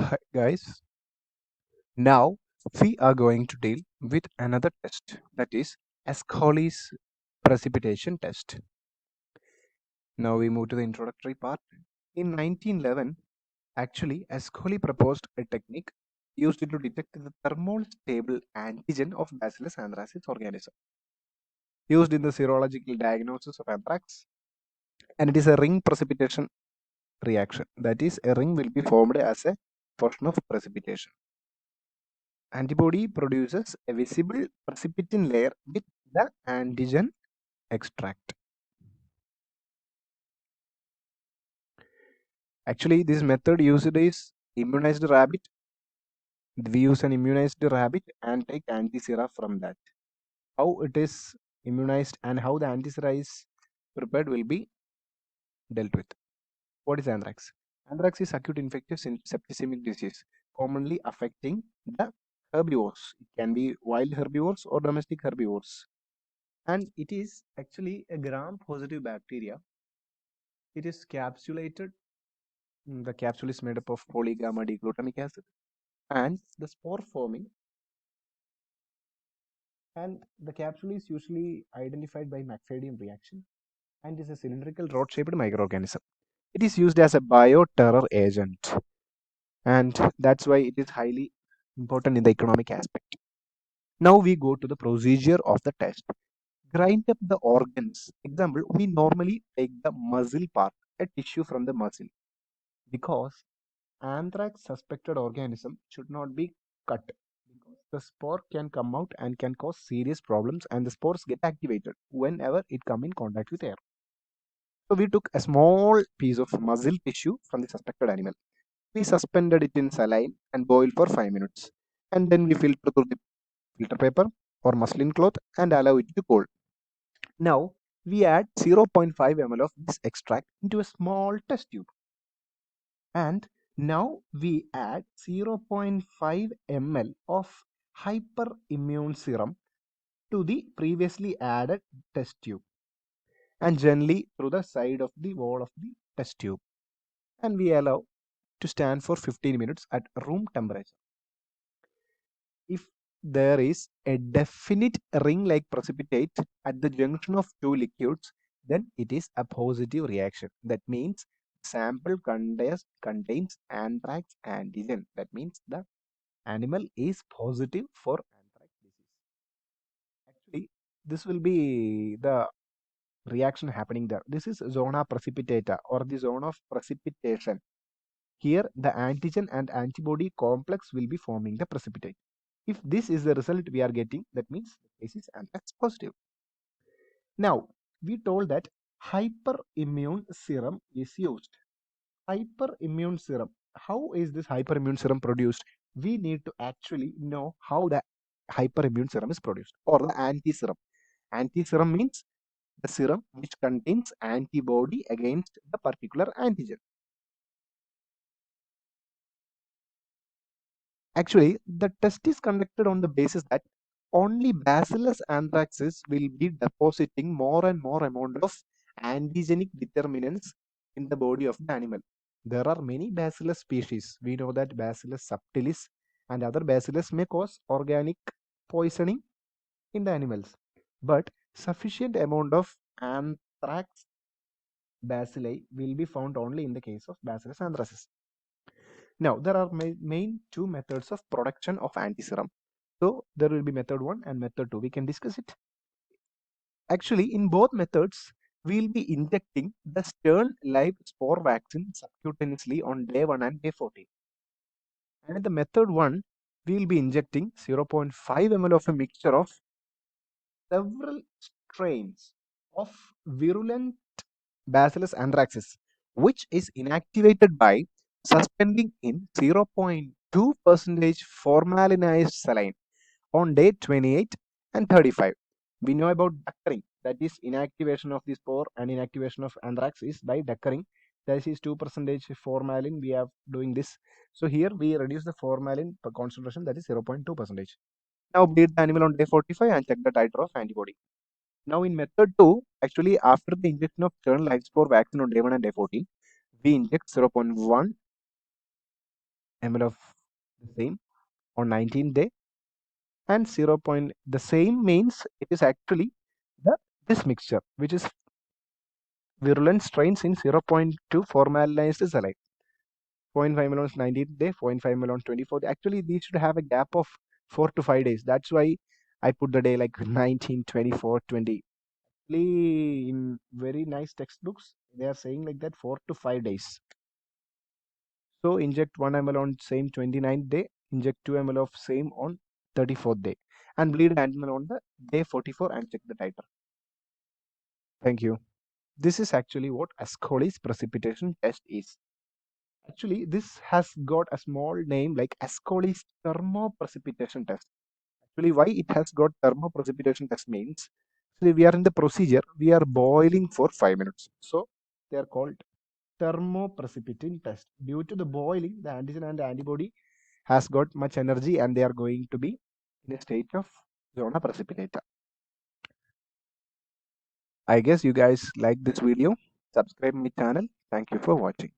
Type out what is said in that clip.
Hi guys, now we are going to deal with another test, that is Ascoli's precipitation test. Now we move to the introductory part. In 1911, actually Ascoli proposed a technique used to detect the thermal stable antigen of Bacillus anthracis organism, used in the serological diagnosis of anthrax, and it is a ring precipitation reaction. That is, a ring will be formed as a portion of precipitation. Antibody produces a visible precipitin layer with the antigen extract. Actually, this method used is immunized rabbit. We use an immunized rabbit and take antisera from that. How it is immunized and how the antisera is prepared will be dealt with. What is anthrax? Anthrax is acute infectious septicemic disease, commonly affecting the herbivores. It can be wild herbivores or domestic herbivores. And it is actually a gram-positive bacteria. It is capsulated. The capsule is made up of polygamma glutamic acid, and the spore forming. And the capsule is usually identified by Macfadyen reaction and is a cylindrical rod-shaped microorganism. It is used as a bioterror agent, and that's why it is highly important in the economic aspect. Now we go to the procedure of the test. Grind up the organs. Example, we normally take the muscle part, a tissue from the muscle, because anthrax suspected organism should not be cut because the spore can come out and can cause serious problems, and the spores get activated whenever it come in contact with air. So we took a small piece of muscle tissue from the suspected animal. We suspended it in saline and boiled for 5 minutes, and then we filter through the filter paper or muslin cloth and allow it to cool. Now we add 0.5 ml of this extract into a small test tube, and now we add 0.5 ml of hyperimmune serum to the previously added test tube and gently through the side of the wall of the test tube, and we allow to stand for 15 minutes at room temperature. If there is a definite ring-like precipitate at the junction of two liquids, then it is a positive reaction. That means sample contains anthrax antigen. That means the animal is positive for anthrax disease. Actually, this will be the reaction happening there. This is zona precipitata or the zone of precipitation. Here, the antigen and antibody complex will be forming the precipitate. If this is the result we are getting, that means the case is anthrax positive. Now, we told that hyperimmune serum is used. Hyperimmune serum. How is this hyperimmune serum produced? We need to actually know how the hyperimmune serum is produced, or the anti-serum. Anti-serum means the serum which contains antibody against the particular antigen. Actually, the test is conducted on the basis that only Bacillus anthracis will be depositing more and more amount of antigenic determinants in the body of the animal. There are many Bacillus species. We know that Bacillus subtilis and other Bacillus may cause organic poisoning in the animals. But sufficient amount of anthrax bacilli will be found only in the case of Bacillus anthracis. Now, there are main two methods of production of antiserum. So, there will be method 1 and method 2. We can discuss it. Actually, in both methods, we will be injecting the Stern live spore vaccine subcutaneously on day 1 and day 14. And in the method 1, we will be injecting 0.5 ml of a mixture of several strains of virulent Bacillus anthracis, which is inactivated by suspending in 0.2% formalinized saline on day 28 and 35. We know about duckering, that is inactivation of the spore and inactivation of anthrax is by duckering. That is 2% formalin. We are doing this. So here we reduce the formalin concentration, that is 0.2%. Now bleed the animal on day 45 and check the titer of antibody. Now in method 2, actually after the injection of Stern live spore vaccine on day 1 and day 14, we inject 0.1 ml of the same on 19th day, and 0. The same means it is actually this mixture, which is virulent strains in 0.2 formalized saline. 0.5 ml on 19th day, 0.5 ml on 24th. Actually, these should have a gap of 4 to 5 days. That's why I put the day like 19, 24, 20. Actually, in very nice textbooks, they are saying like that 4 to 5 days. So inject 1 ml on same 29th day, inject 2 ml of same on 34th day, and bleed an animal on the day 44 and check the titer. Thank you. This is actually what Ascoli's precipitation test is. Actually, this has got a small name like Ascoli's thermoprecipitation test. Actually, why it has got thermoprecipitation test means, see, we are in the procedure, we are boiling for 5 minutes. So they are called thermoprecipitation test. Due to the boiling, the antigen and the antibody has got much energy and they are going to be in a state of zona precipitata. I guess you guys like this video. Subscribe my channel. Thank you for watching.